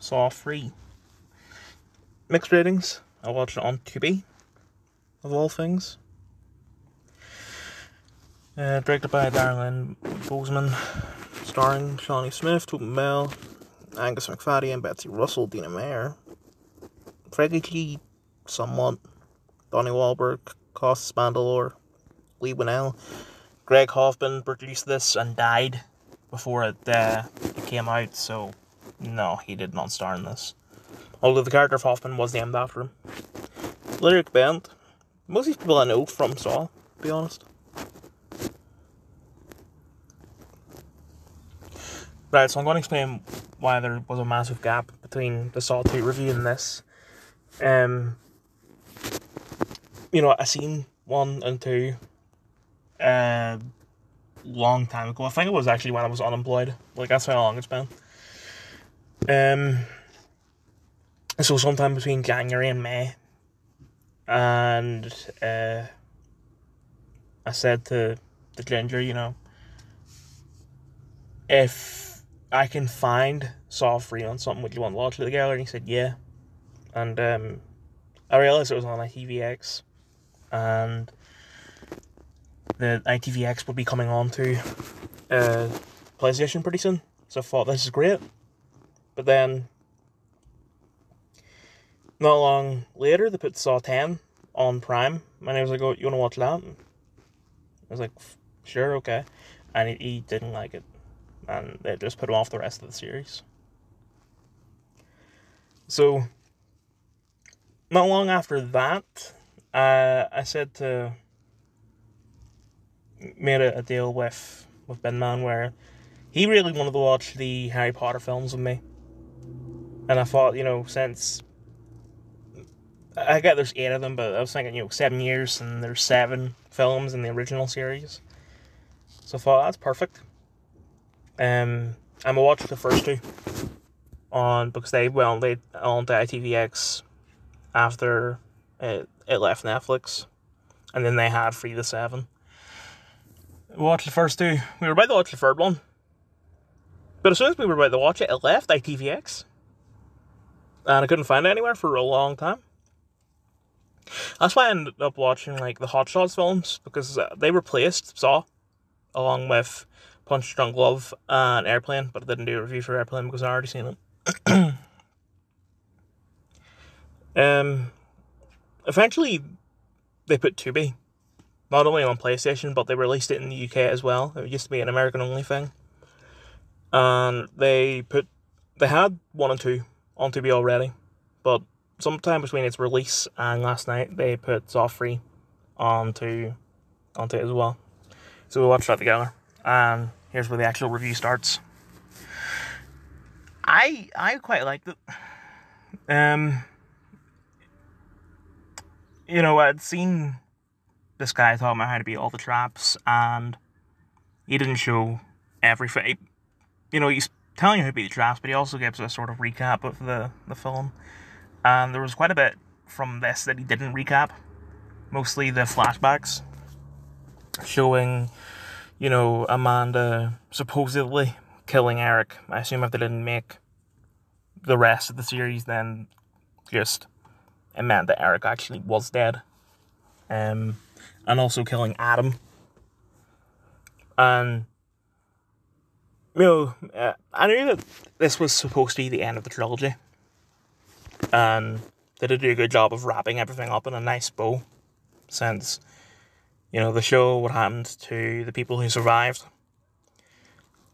Saw 3. Mixed ratings. I watched it on Tubi, of all things. Directed by Darren Bozeman, starring Shawnee Smith, Tobin Bell, Angus McFadden, and Betsy Russell, Dina Meyer, Freddie G, somewhat, Donnie Wahlberg, Costas Mandalore, Lee Winnell. Greg Hoffman produced this and died before it came out, so no, he did not star in this. Although the character of Hoffman was named after him. Lyric Bent. Most of these people I know from Saw, to be honest. Right, so I'm going to explain why there was a massive gap between the Saw 2 review and this. I seen 1 and 2 long time ago. I think it was actually when I was unemployed. That's how long it's been. So sometime between January and May. And I said to the Ginger, if I can find Saw 3 on something, would you want to watch it together? And he said, yeah. And I realised it was on ITVX. And the ITVX would be coming on to PlayStation pretty soon. So I thought, this is great. But then, not long later, they put Saw 10 on Prime. And I was like, oh, you want to watch that? And I was like, sure, okay. And he didn't like it. And they just put him off the rest of the series. So, not long after that, I said to... made a deal with Bin Man where he really wanted to watch the Harry Potter films with me. And I thought, since... I get there's 8 of them, but I was thinking, 7 years, and there's 7 films in the original series. So I thought, that's perfect. I'm going to watch the first 2 because they went on to ITVX after it left Netflix. And then they had 3 to 7. We watched the first 2. We were about to watch the third one. But as soon as we were about to watch it, it left ITVX. And I couldn't find it anywhere for a long time. That's why I ended up watching the Hot Shots films, because they replaced Saw along with Punch Drunk Love and Airplane, but I didn't do a review for Airplane because I already seen it. Eventually, they put Tubi not only on PlayStation, but they released it in the UK as well. It used to be an American-only thing. And they had 1 and 2 on Tubi already, but sometime between its release and last night, they put Saw 3 onto it as well. So we watched that together, and here's where the actual review starts. I quite liked it. I'd seen this guy talking about how to beat all the traps, and he didn't show everything. He's telling you how to beat the traps, but he also gives a sort of recap of the film. And there was quite a bit from this that he didn't recap. Mostly the flashbacks showing, Amanda supposedly killing Eric. I assume if they didn't make the rest of the series, then just it meant that Eric actually was dead. And also killing Adam. And, I knew that this was supposed to be the end of the trilogy. And they did do a good job of wrapping everything up in a nice bow. Since, they show what happened to the people who survived.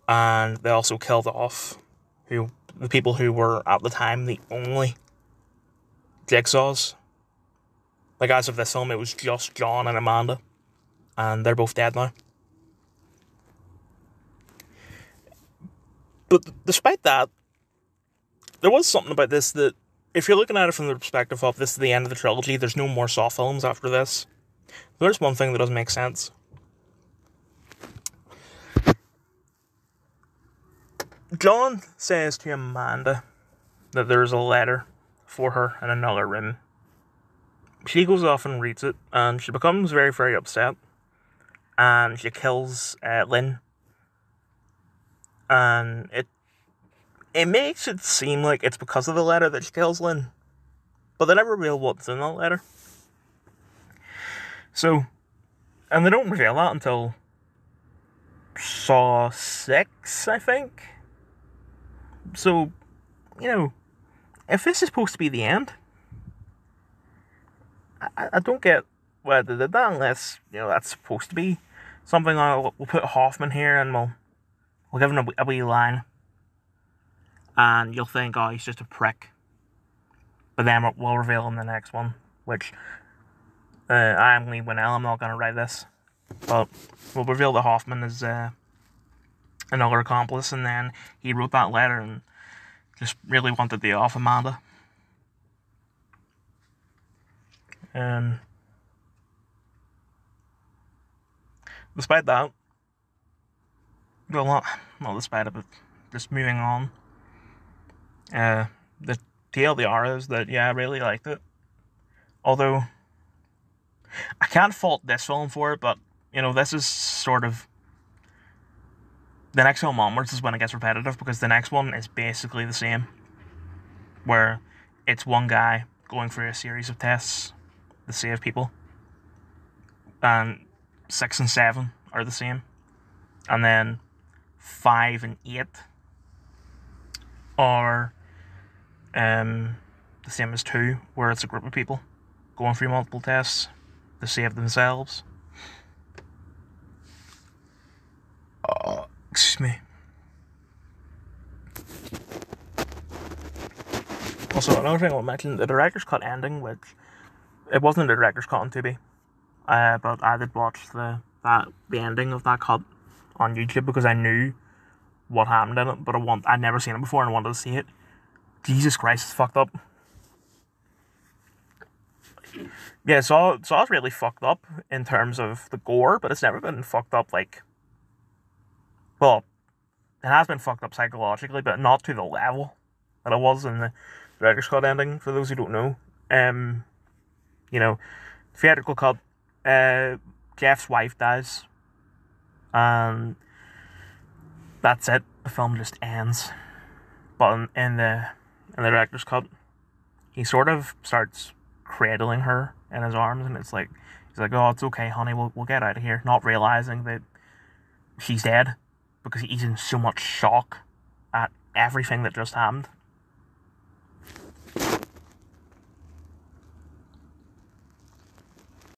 And they also killed off the people who were, at the time, the only Jigsaws. As of this film, it was just John and Amanda. And they're both dead now. But despite that, there was something about this that, if you're looking at it from the perspective of this is the end of the trilogy, there's no more Saw films after this, there's one thing that doesn't make sense. John says to Amanda that there's a letter for her in another room. She goes off and reads it, and she becomes very, very upset. And she kills Lynn. And it makes it seem like it's because of the letter that she kills Lynn, but they never reveal what's in that letter. So, and they don't reveal that until Saw 6, I think. So, if this is supposed to be the end, I don't get why they did that unless, that's supposed to be something like, we'll put Hoffman here and we'll give him a wee line. And you'll think, oh, he's just a prick. But then we'll reveal in the next one, which I'm Leigh Whannell, I'm not going to write this. But we'll reveal that Hoffman is another accomplice, and then he wrote that letter and just really wanted the off Amanda. Despite that, well, not despite it, but just moving on. The TLDR is that, I really liked it. Although, I can't fault this film for it, but, this is sort of... The next film onwards is when it gets repetitive, because the next one is basically the same. Where it's one guy going through a series of tests to save people. And 6 and 7 are the same. And then 5 and 8 are the same as 2, where it's a group of people going through multiple tests to save themselves. Excuse me. Also, another thing I want to mention, the director's cut ending, which it wasn't the director's cut on Tubi, but I did watch the ending of that cut on YouTube because I knew what happened in it, but I'd never seen it before and I wanted to see it. Jesus Christ, it's fucked up. Yeah, so it's really fucked up in terms of the gore, but it's never been fucked up like... Well, it has been fucked up psychologically, but not to the level that it was in the director's cut ending, for those who don't know. Theatrical cut, Jeff's wife dies, and that's it. The film just ends. But in the director's cut, he sort of starts cradling her in his arms, and he's like, oh, it's okay, honey, we'll get out of here, not realizing that she's dead, because he's in so much shock at everything that just happened.